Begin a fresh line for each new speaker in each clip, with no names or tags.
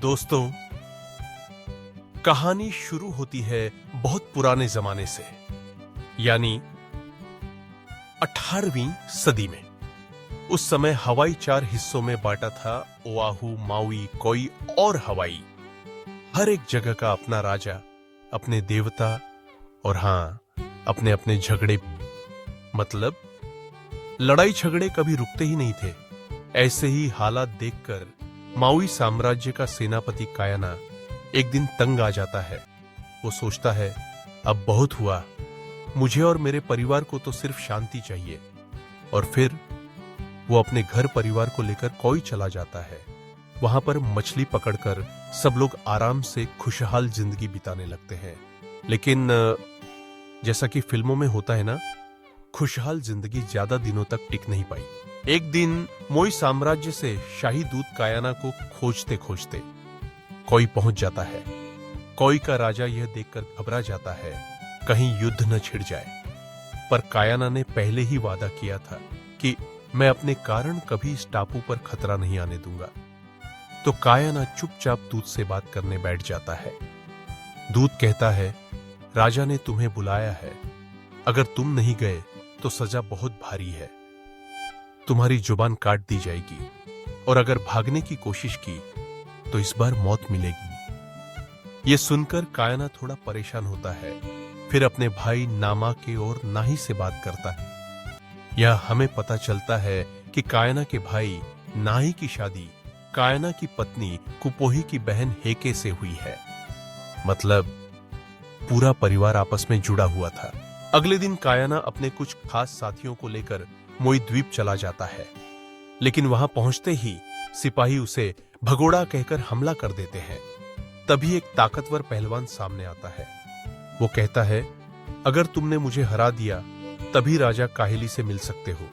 दोस्तों, कहानी शुरू होती है बहुत पुराने जमाने से, यानी 18वीं सदी में। उस समय हवाई 4 हिस्सों में बांटा था। ओआहू, माउई, कोई और हवाई। हर एक जगह का अपना राजा, अपने देवता और अपने अपने झगड़े। मतलब लड़ाई झगड़े कभी रुकते ही नहीं थे। ऐसे ही हालात देखकर माउई साम्राज्य का सेनापति कायाना एक दिन तंग आ जाता है। वो सोचता है, अब बहुत हुआ, मुझे और मेरे परिवार को तो सिर्फ शांति चाहिए। और फिर वो अपने घर परिवार को लेकर कोई चला जाता है। वहां पर मछली पकड़कर सब लोग आराम से खुशहाल जिंदगी बिताने लगते हैं। लेकिन जैसा कि फिल्मों में होता है ना, खुशहाल जिंदगी ज्यादा दिनों तक टिक नहीं पाई। एक दिन मोई साम्राज्य से शाही दूत कायाना को खोजते खोजते कोई पहुंच जाता है। कोई का राजा यह देखकर घबरा जाता है, कहीं युद्ध न छिड़ जाए। पर कायाना ने पहले ही वादा किया था कि मैं अपने कारण कभी इस टापू पर खतरा नहीं आने दूंगा। तो कायाना चुपचाप दूत से बात करने बैठ जाता है। दूत कहता है, राजा ने तुम्हें बुलाया है। अगर तुम नहीं गए तो सजा बहुत भारी है। तुम्हारी जुबान काट दी जाएगी और अगर भागने की कोशिश की तो इस बार मौत मिलेगी। यह सुनकर कायाना थोड़ा परेशान होता है। फिर अपने भाई नामा के और नाही से बात करता है। यह हमें पता चलता है कि कायाना के भाई नाही की शादी कायाना की पत्नी कुपोही की बहन हेके से हुई है। मतलब पूरा परिवार आपस में जुड़ा हुआ था। अगले दिन कायाना अपने कुछ खास साथियों को लेकर मोई द्वीप चला जाता है। लेकिन वहां पहुंचते ही सिपाही उसे भगोड़ा कहकर हमला कर देते हैं। तभी एक ताकतवर पहलवान सामने आता है। वो कहता है, अगर तुमने मुझे हरा दिया तभी राजा काहिली से मिल सकते हो।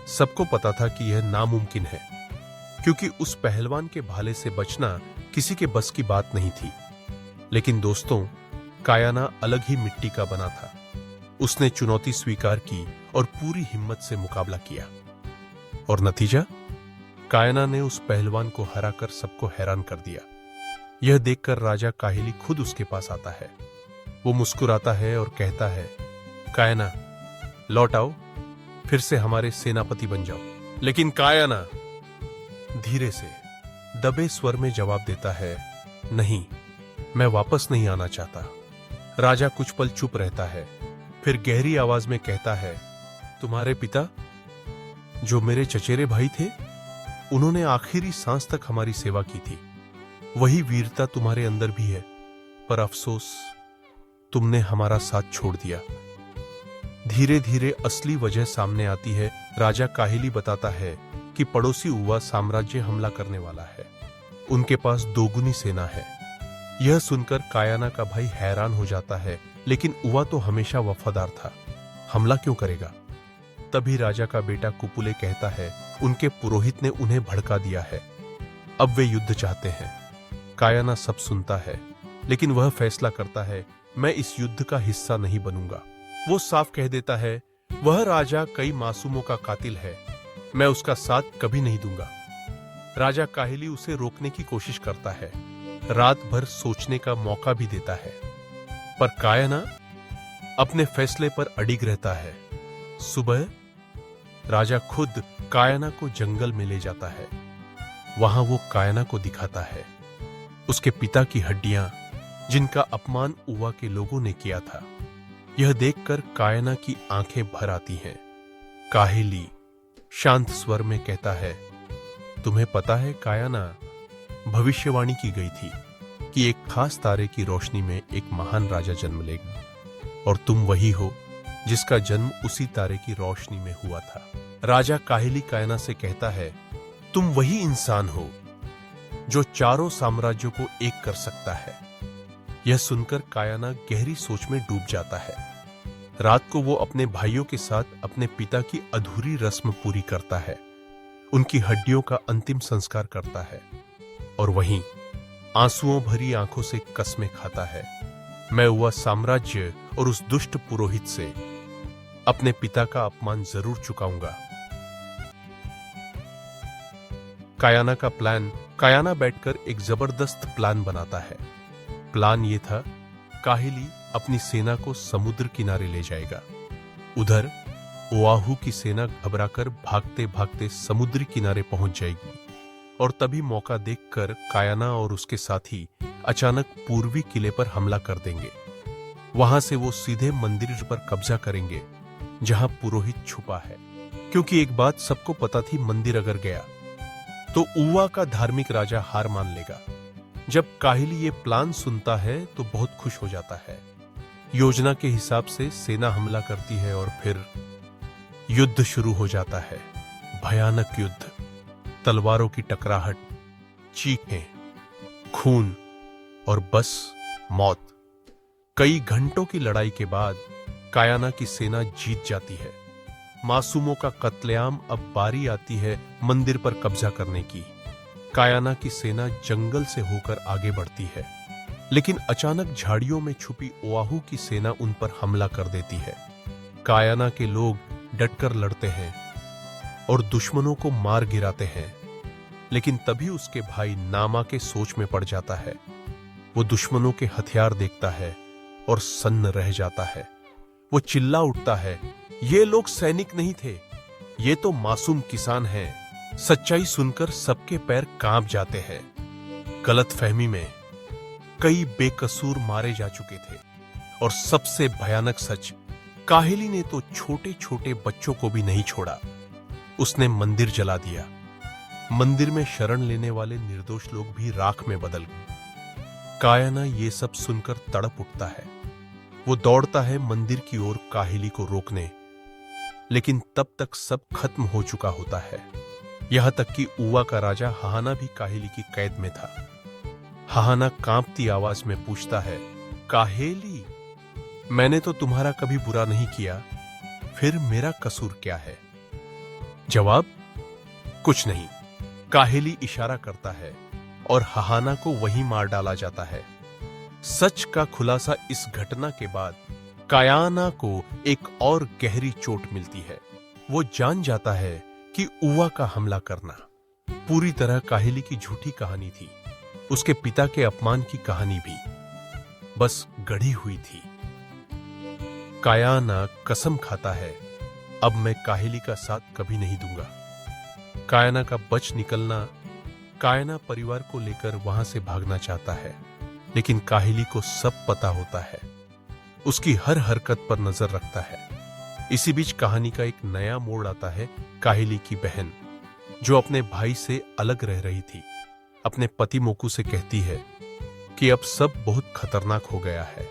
सबको पता था कि यह नामुमकिन है, क्योंकि उस पहलवान के भाले से बचना किसी के बस की बात नहीं थी। लेकिन दोस्तों, कायाना अलग ही मिट्टी का बना था। उसने चुनौती स्वीकार की और पूरी हिम्मत से मुकाबला किया। और नतीजा, कायाना ने उस पहलवान को हराकर सबको हैरान कर दिया। यह देखकर राजा काहिली खुद उसके पास आता है। वो मुस्कुराता है और कहता है, कायाना, लौट आओ, फिर से हमारे सेनापति बन जाओ। लेकिन कायाना धीरे से दबे स्वर में जवाब देता है, नहीं, मैं वापस नहीं आना चाहता। राजा कुछ पल चुप रहता है, फिर गहरी आवाज में कहता है, तुम्हारे पिता, जो मेरे चचेरे भाई थे, उन्होंने आखिरी सांस तक हमारी सेवा की थी। वही वीरता तुम्हारे अंदर भी है, पर अफसोस तुमने हमारा साथ छोड़ दिया। धीरे धीरे असली वजह सामने आती है। राजा काहिली बताता है कि पड़ोसी उवा साम्राज्य हमला करने वाला है। उनके पास दोगुनी सेना है। यह सुनकर कायाना का भाई हैरान हो जाता है, लेकिन उवा तो हमेशा वफादार था, हमला क्यों करेगा? तभी राजा का बेटा कुपुले कहता है, उनके पुरोहित ने उन्हें भड़का दिया है, अब वे युद्ध चाहते हैं। कायाना सब सुनता है, लेकिन वह फैसला करता है, मैं इस युद्ध का हिस्सा नहीं बनूंगा। वो साफ कह देता है, वह राजा कई मासूमों का कातिल है, मैं उसका साथ कभी नहीं दूंगा। राजा काहिली उसे रोकने की कोशिश करता है, रात भर सोचने का मौका भी देता है, पर कायाना अपने फैसले पर अडिग रहता है। सुबह राजा खुद कायाना को जंगल में ले जाता है। वहां वो कायाना को दिखाता है उसके पिता की हड्डियां, जिनका अपमान उवा के लोगों ने किया था। यह देखकर कायाना की आंखें भर आती हैं। काहिली शांत स्वर में कहता है, तुम्हें पता है कायाना, भविष्यवाणी की गई थी कि एक खास तारे की रोशनी में एक महान राजा जन्म लेगा, और तुम वही हो जिसका जन्म उसी तारे की रोशनी में हुआ था। राजा काहिली कायाना से कहता है, तुम वही इंसान हो जो चारों साम्राज्यों को एक कर सकता है। यह सुनकर कायाना गहरी सोच में डूब जाता है। रात को वो अपने भाइयों के साथ अपने पिता की अधूरी रस्म पूरी करता है, उनकी हड्डियों का अंतिम संस्कार करता है, और वहीं आंसुओं भरी आंखों से कसमें खाता है, मैं वह साम्राज्य और उस दुष्ट पुरोहित से अपने पिता का अपमान जरूर चुकाऊंगा। कायाना का प्लान कायाना बैठकर एक जबरदस्त प्लान बनाता है। प्लान ये था, काहिली अपनी सेना को समुद्र किनारे ले जाएगा। उधर ओआहू की सेना घबराकर भागते भागते समुद्री किनारे पहुंच जाएगी और तभी मौका देखकर कायाना और उसके साथी अचानक पूर्वी किले पर हमला कर देंगे। वहां से वो सीधे मंदिर पर कब्जा करेंगे जहां पुरोहित छुपा है, क्योंकि एक बात सबको पता थी, मंदिर अगर गया तो उवा का धार्मिक राजा हार मान लेगा। जब काहिली ये प्लान सुनता है तो बहुत खुश हो जाता है। योजना के हिसाब से सेना हमला करती है और फिर युद्ध शुरू हो जाता है। भयानक युद्ध, तलवारों की टकराहट, चीखें, खून और बस मौत। कई घंटों की लड़ाई के बाद कायाना की सेना जीत जाती है। मासूमों का कत्लेआम। अब बारी आती है मंदिर पर कब्जा करने की। कायाना की सेना जंगल से होकर आगे बढ़ती है, लेकिन अचानक झाड़ियों में छुपी ओआहू की सेना उन पर हमला कर देती है। कायाना के लोग डटकर लड़ते हैं और दुश्मनों को मार गिराते हैं, लेकिन तभी उसके भाई नामा के सोच में पड़ जाता है। वो दुश्मनों के हथियार देखता है और सन्न रह जाता है। वो चिल्ला उठता है, ये लोग सैनिक नहीं थे, ये तो मासूम किसान हैं। सच्चाई सुनकर सबके पैर कांप जाते हैं। गलतफहमी में कई बेकसूर मारे जा चुके थे और सबसे भयानक सच, काहिली ने तो छोटे छोटे बच्चों को भी नहीं छोड़ा। उसने मंदिर जला दिया। मंदिर में शरण लेने वाले निर्दोष लोग भी राख में बदल गए। कायाना ये सब सुनकर तड़प उठता है। वो दौड़ता है मंदिर की ओर काहिली को रोकने, लेकिन तब तक सब खत्म हो चुका होता है। यहां तक कि उवा का राजा हाहाना भी काहिली की कैद में था। हाहाना कांपती आवाज में पूछता है, काहेली, मैंने तो तुम्हारा कभी बुरा नहीं किया, फिर मेरा कसूर क्या है? जवाब, कुछ नहीं। काहेली इशारा करता है और हाहाना को वहीं मार डाला जाता है। सच का खुलासा इस घटना के बाद कायाना को एक और गहरी चोट मिलती है। वो जान जाता है कि उवा का हमला करना पूरी तरह काहिली की झूठी कहानी थी। उसके पिता के अपमान की कहानी भी बस गढ़ी हुई थी। कायाना कसम खाता है, अब मैं काहिली का साथ कभी नहीं दूंगा। कायाना का बच निकलना, कायाना परिवार को लेकर वहां से भागना चाहता है, लेकिन काहिली को सब पता होता है। उसकी हर हरकत पर नजर रखता है। इसी बीच कहानी का एक नया मोड़ आता है। काहिली की बहन, जो अपने भाई से अलग रह रही थी, अपने पति मोकू से कहती है कि अब सब बहुत खतरनाक हो गया है।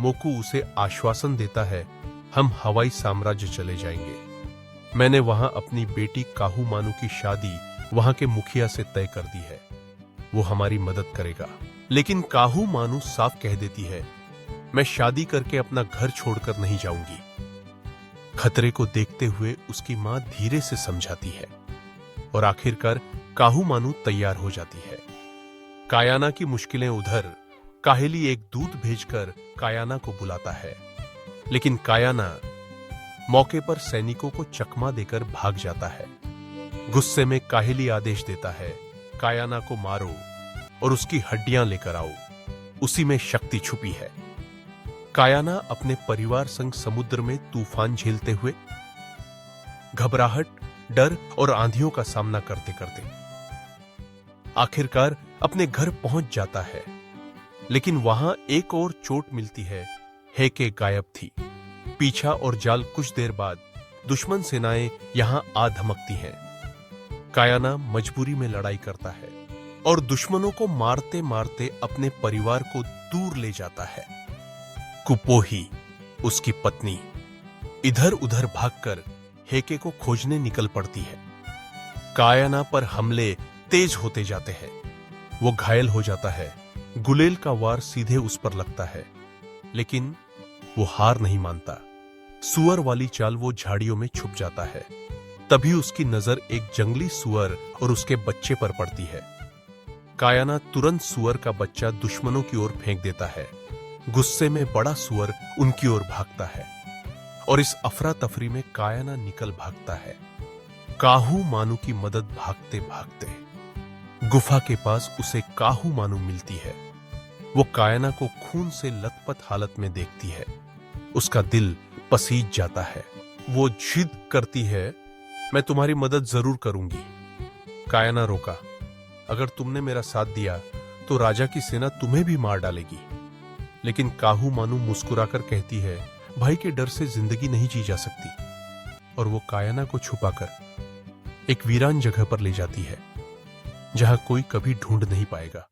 मोकू उसे आश्वासन देता है, हम हवाई साम्राज्य चले जाएंगे। मैंने वहां अपनी बेटी काहू मानू की शादी वहां के मुखिया से तय कर दी है, वो हमारी मदद करेगा। लेकिन काहू मानू साफ कह देती है, मैं शादी करके अपना घर छोड़कर नहीं जाऊंगी। खतरे को देखते हुए उसकी मां धीरे से समझाती है और आखिरकार काहू मानू तैयार हो जाती है। कायाना की मुश्किलें उधर, काहिली एक दूत भेजकर कायाना को बुलाता है, लेकिन कायाना मौके पर सैनिकों को चकमा देकर भाग जाता है। गुस्से में काहिली आदेश देता है, कायाना को मारो और उसकी हड्डियां लेकर आओ, उसी में शक्ति छुपी है। कायाना अपने परिवार संग समुद्र में तूफान झेलते हुए, घबराहट, डर और आंधियों का सामना करते करते आखिरकार अपने घर पहुंच जाता है। लेकिन वहां एक और चोट मिलती है। हेके गायब थी। पीछा और जाल कुछ देर बाद दुश्मन सेनाएं यहां आ धमकती हैं। कायाना मजबूरी में लड़ाई करता है और दुश्मनों को मारते मारते अपने परिवार को दूर ले जाता है। कुपोही, उसकी पत्नी, इधर उधर भागकर हेके को खोजने निकल पड़ती है। कायाना पर हमले तेज होते जाते हैं। वो घायल हो जाता है। गुलेल का वार सीधे उस पर लगता है, लेकिन वो हार नहीं मानता। सुअर वाली चाल वो झाड़ियों में छुप जाता है। तभी उसकी नजर एक जंगली सुअर और उसके बच्चे पर पड़ती है। कायाना तुरंत सुअर का बच्चा दुश्मनों की ओर फेंक देता है। गुस्से में बड़ा सुअर उनकी ओर भागता है और इस अफरा तफरी में कायाना निकल भागता है, काहू मानू की मदद भागते भागते। गुफा के पास उसे काहू मानू मिलती है। वो कायना को खून से लथपथ हालत में देखती है। उसका दिल पसीज जाता है। वो जिद करती है, मैं तुम्हारी मदद जरूर करूंगी। कायना रोका, अगर तुमने मेरा साथ दिया तो राजा की सेना तुम्हें भी मार डालेगी। लेकिन काहू मानू मुस्कुराकर कहती है, भाई के डर से जिंदगी नहीं जी जा सकती। और वो कायना को छुपाकर एक वीरान जगह पर ले जाती है, जहां कोई कभी ढूंढ नहीं पाएगा।